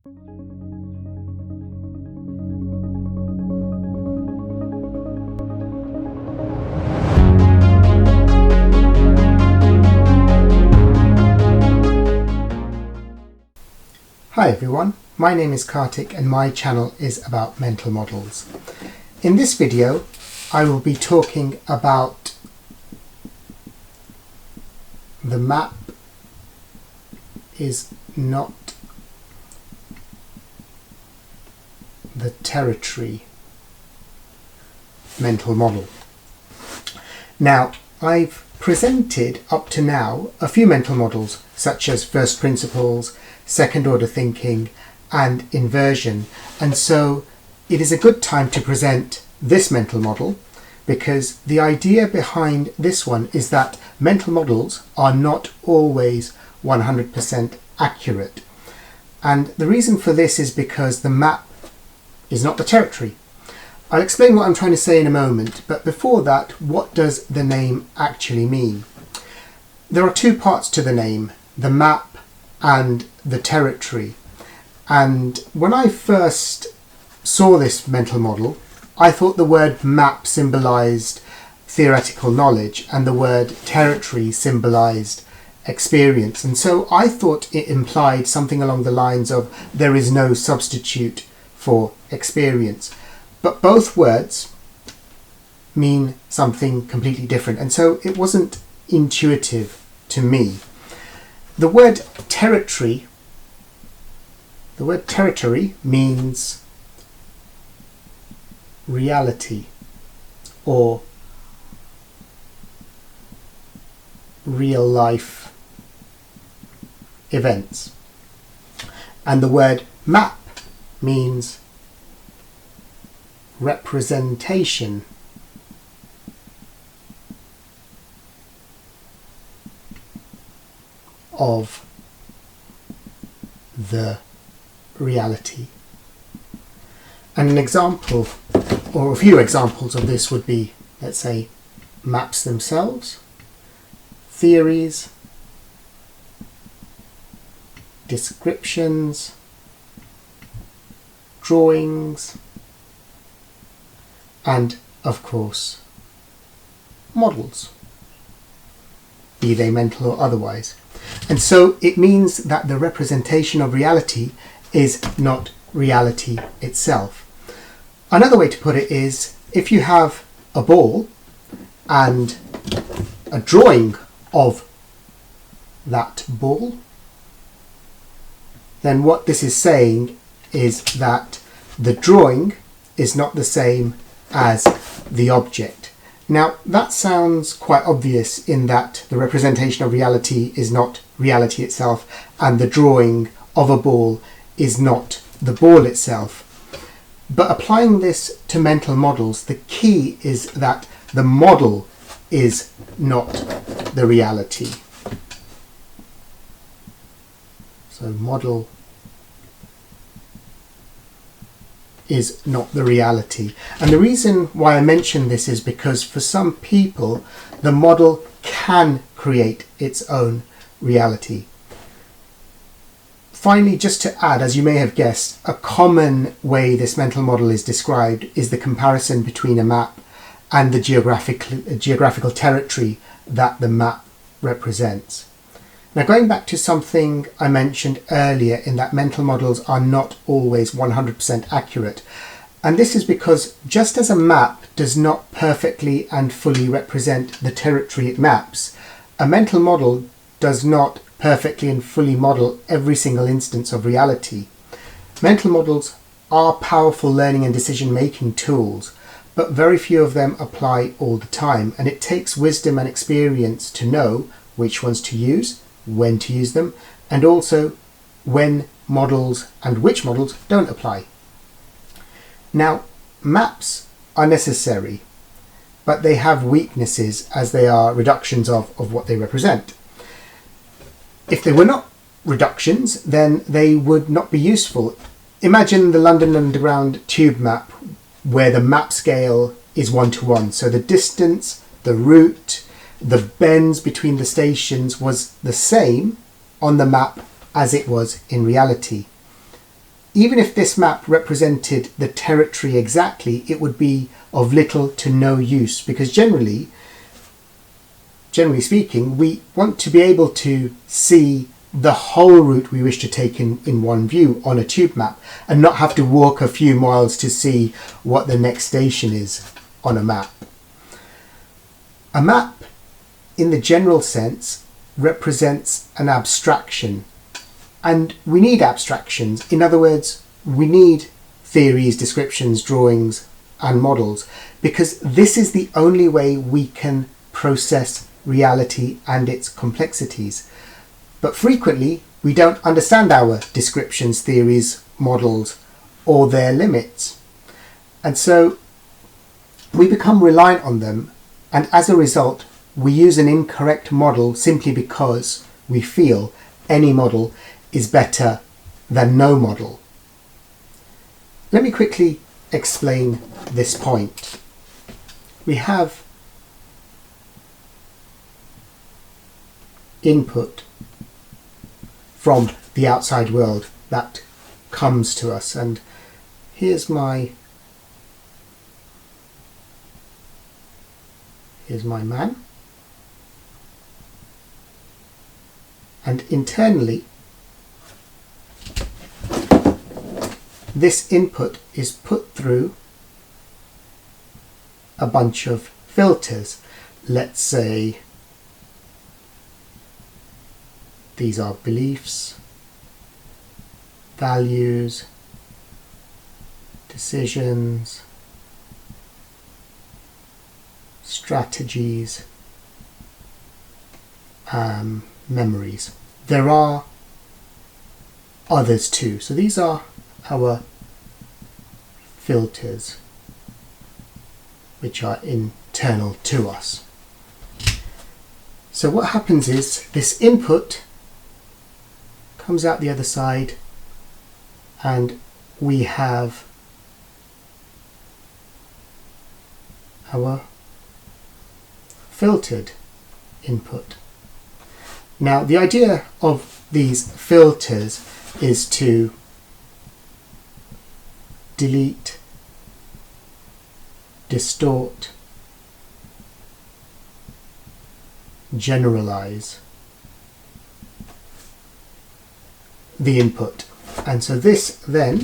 Hi everyone, my name is Kartik and my channel is about mental models. In this video I will be talking about the map is not the territory mental model. Now, I've presented up to now a few mental models such as first principles, second order thinking and inversion, and so it is a good time to present this mental model because the idea behind this one is that mental models are not always 100% accurate, and the reason for this is because the map is not the territory. I'll explain what I'm trying to say in a moment, but before that, what does the name actually mean? There are two parts to the name, the map and the territory. And when I first saw this mental model, I thought the word map symbolized theoretical knowledge and the word territory symbolized experience. And so I thought it implied something along the lines of there is no substitute for experience. But both words mean something completely different, and so it wasn't intuitive to me. The word territory means reality or real life events. And the word map means representation of the reality. And an example, or a few examples of this would be, let's say, maps themselves, theories, descriptions, drawings, and, of course, models, be they mental or otherwise. And so it means that the representation of reality is not reality itself. Another way to put it is, if you have a ball and a drawing of that ball, then what this is saying is that the drawing is not the same as the object. Now that sounds quite obvious in that the representation of reality is not reality itself and the drawing of a ball is not the ball itself. But applying this to mental models, the key is that the model is not the reality. So model is not the reality. And the reason why I mention this is because for some people the model can create its own reality. Finally, just to add, as you may have guessed, a common way this mental model is described is the comparison between a map and the geographical territory that the map represents. Now, going back to something I mentioned earlier in that mental models are not always 100% accurate. And this is because just as a map does not perfectly and fully represent the territory it maps, a mental model does not perfectly and fully model every single instance of reality. Mental models are powerful learning and decision-making tools, but very few of them apply all the time, and it takes wisdom and experience to know which ones to use, when to use them, and also when models and which models don't apply. Now, maps are necessary, but they have weaknesses as they are reductions of what they represent. If they were not reductions, then they would not be useful. Imagine the London Underground tube map where the map scale is 1:1. So the distance, the route, the bends between the stations was the same on the map as it was in reality. even if this map represented the territory exactly, it would be of little to no use, because generally speaking, we want to be able to see the whole route we wish to take in one view on a tube map, and not have to walk a few miles to see what the next station is on a map. A map, in the general sense, represents an abstraction, and we need abstractions. In other words, we need theories, descriptions, drawings and models, because this is the only way we can process reality and its complexities. But frequently we don't understand our descriptions, theories, models, or their limits, and so we become reliant on them, and as a result we use an incorrect model simply because we feel any model is better than no model. Let me quickly explain this point. We have input from the outside world that comes to us, and here's my man, and internally this input is put through a bunch of filters. Let's say these are beliefs, values, decisions, strategies, memories. There are others too. So these are our filters, which are internal to us. So what happens is this input comes out the other side, and we have our filtered input. Now the idea of these filters is to delete, distort, generalize the input. And so this then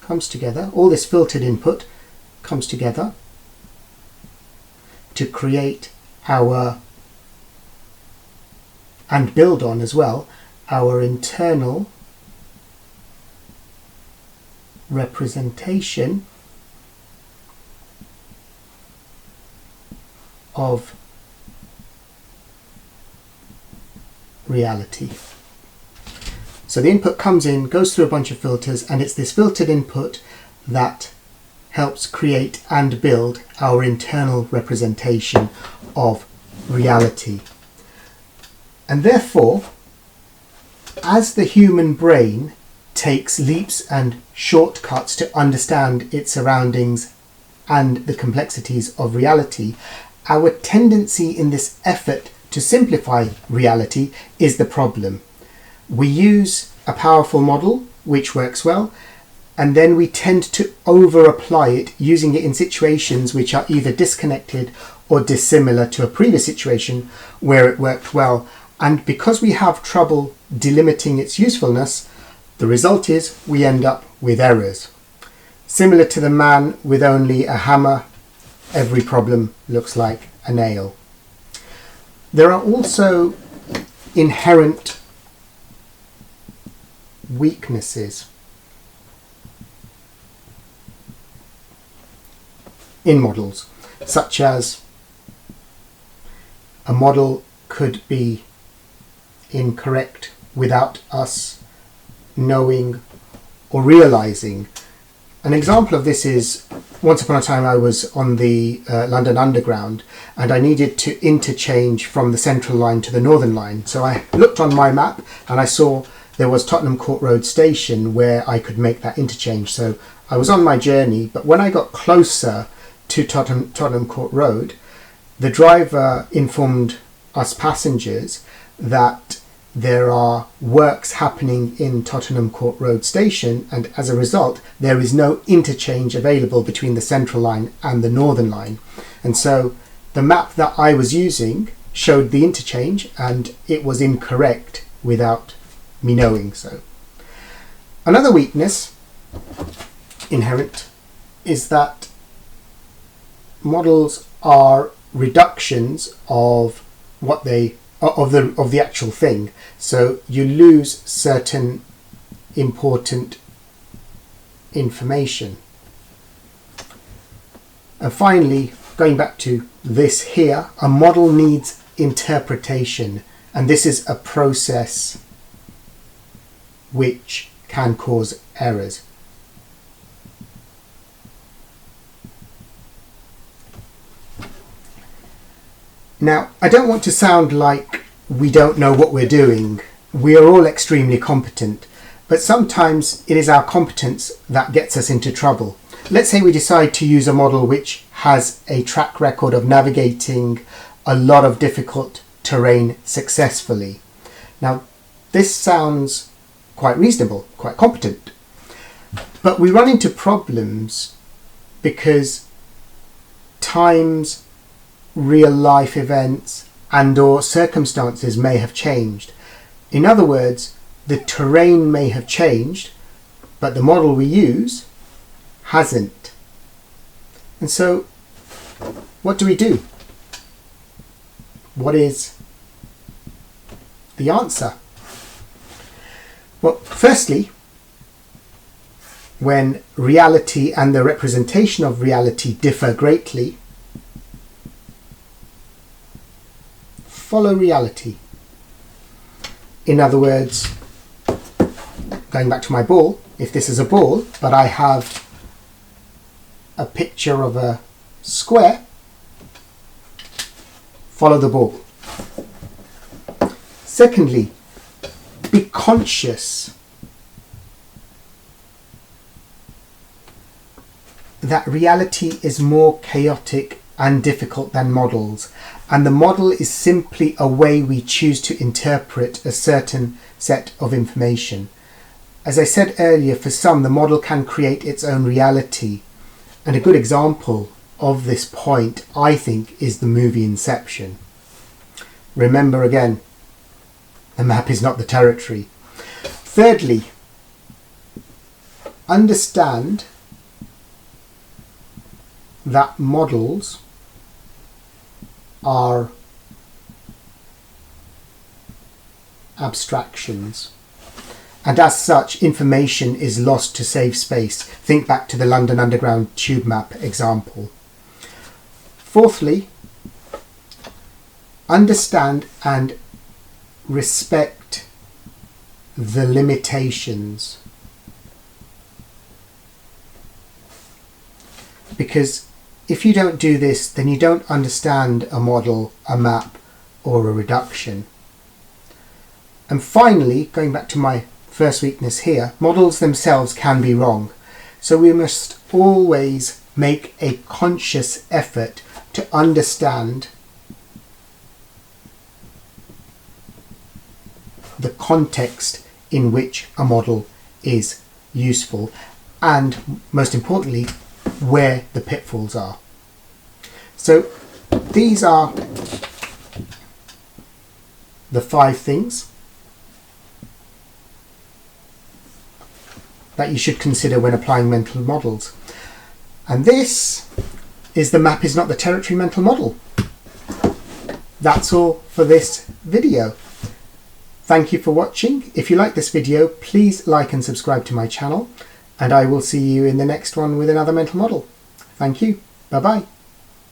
comes together, all this filtered input comes together to create our, and build on as well, our internal representation of reality. So the input comes in, goes through a bunch of filters, and it's this filtered input that helps create and build our internal representation of reality. And therefore, as the human brain takes leaps and shortcuts to understand its surroundings and the complexities of reality, our tendency in this effort to simplify reality is the problem. We use a powerful model which works well, and then we tend to over-apply it, using it in situations which are either disconnected or dissimilar to a previous situation where it worked well. And because we have trouble delimiting its usefulness, the result is we end up with errors. Similar to the man with only a hammer, every problem looks like a nail. There are also inherent weaknesses in models, such as a model could be incorrect without us knowing or realizing. An example of this is, once upon a time I was on the London Underground, and I needed to interchange from the Central Line to the Northern Line. So I looked on my map and I saw there was Tottenham Court Road station where I could make that interchange. So I was on my journey, but when I got closer to Tottenham Court Road, the driver informed us passengers that there are works happening in Tottenham Court Road Station, and as a result there is no interchange available between the Central Line and the Northern Line. And so the map that I was using showed the interchange, and it was incorrect without me knowing so. Another weakness inherent is that models are reductions of what they of the actual thing, so you lose certain important information. And finally, going back to this here, a model needs interpretation, and this is a process which can cause errors. Now, I don't want to sound like we don't know what we're doing. We are all extremely competent, but sometimes it is our competence that gets us into trouble. Let's say we decide to use a model which has a track record of navigating a lot of difficult terrain successfully. Now, this sounds quite reasonable, quite competent, but we run into problems because times, real life events and or circumstances may have changed. In other words, the terrain may have changed, but the model we use hasn't. And so what do we do? What is the answer? Well, firstly, when reality and the representation of reality differ greatly, follow reality. In other words, going back to my ball, if this is a ball, but I have a picture of a square, follow the ball. Secondly, be conscious that reality is more chaotic and difficult than models, and the model is simply a way we choose to interpret a certain set of information. As I said earlier, for some the model can create its own reality, and a good example of this point, I think, is the movie Inception. Remember again, the map is not the territory. Thirdly, understand that models are abstractions, and as such information is lost to save space. Think back to the London Underground tube map example. Fourthly, understand and respect the limitations, because if you don't do this, then you don't understand a model, a map, or a reduction. And finally, going back to my first weakness here, models themselves can be wrong. So we must always make a conscious effort to understand the context in which a model is useful, and most importantly, where the pitfalls are. So these are the 5 things that you should consider when applying mental models. And this is the map is not the territory mental model. That's all for this video. Thank you for watching. If you like this video, please like and subscribe to my channel, and I will see you in the next one with another mental model. Thank you. Bye bye.